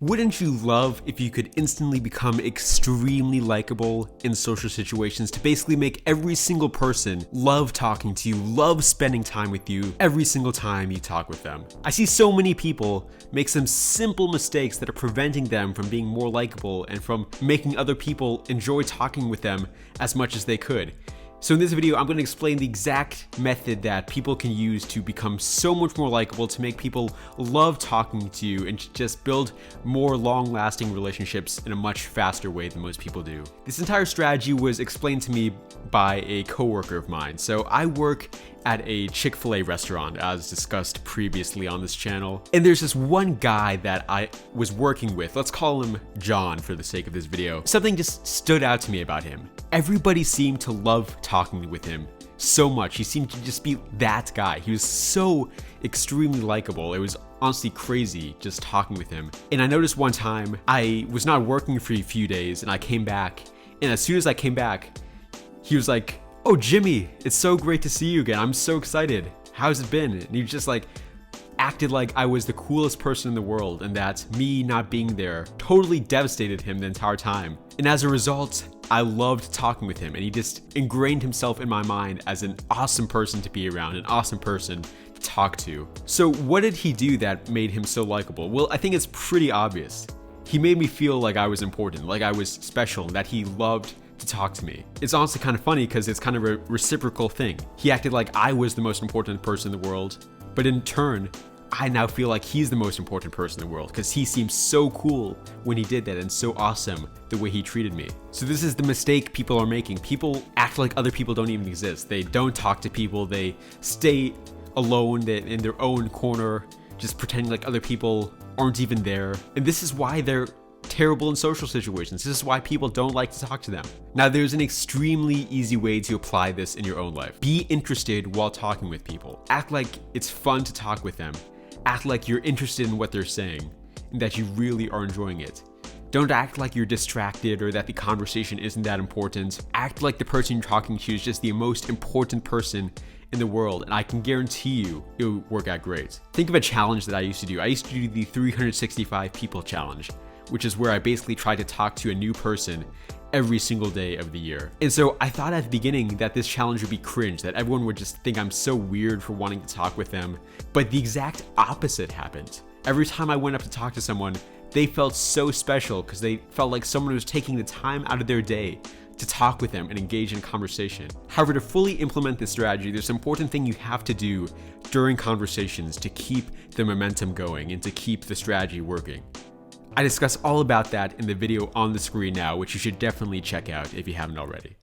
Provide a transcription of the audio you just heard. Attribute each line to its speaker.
Speaker 1: Wouldn't you love if you could instantly become extremely likable in social situations to basically make every single person love talking to you, love spending time with you every single time you talk with them? I see so many people make some simple mistakes that are preventing them from being more likable and from making other people enjoy talking with them as much as they could. So in this video, I'm going to explain the exact method that people can use to become so much more likable, to make people love talking to you and just build more long-lasting relationships in a much faster way than most people do. This entire strategy was explained to me by a coworker of mine. So I work at a Chick-fil-A restaurant, as discussed previously on this channel. And there's this one guy that I was working with. Let's call him John for the sake of this video. Something just stood out to me about him. Everybody seemed to love talking with him so much. He seemed to just be that guy. He was so extremely likable. It was honestly crazy just talking with him. And I noticed one time I was not working for a few days and I came back. And as soon as I came back, he was like, "Oh, Jimmy, it's so great to see you again. I'm so excited. How's it been?" And he just like acted like I was the coolest person in the world and that me not being there totally devastated him the entire time. And as a result, I loved talking with him and he just ingrained himself in my mind as an awesome person to be around, an awesome person to talk to. So what did he do that made him so likable? Well, I think it's pretty obvious. He made me feel like I was important, like I was special, and that he loved to talk to me. It's honestly kind of funny because it's kind of a reciprocal thing. He acted like I was the most important person in the world, but in turn, I now feel like he's the most important person in the world because he seemed so cool when he did that and so awesome the way he treated me. So this is the mistake people are making. People act like other people don't even exist. They don't talk to people. They stay alone in their own corner, just pretending like other people aren't even there. And this is why they're terrible in social situations. This is why people don't like to talk to them. Now, there's an extremely easy way to apply this in your own life. Be interested while talking with people. Act like it's fun to talk with them. Act like you're interested in what they're saying and that you really are enjoying it. Don't act like you're distracted or that the conversation isn't that important. Act like the person you're talking to is just the most important person in the world, and I can guarantee you it'll work out great. Think of a challenge that I used to do. I used to do the 365 people challenge, which is where I basically try to talk to a new person every single day of the year. And so I thought at the beginning that this challenge would be cringe, that everyone would just think I'm so weird for wanting to talk with them. But the exact opposite happened. Every time I went up to talk to someone, they felt so special because they felt like someone was taking the time out of their day to talk with them and engage in conversation. However, to fully implement this strategy, there's an important thing you have to do during conversations to keep the momentum going and to keep the strategy working. I discuss all about that in the video on the screen now, which you should definitely check out if you haven't already.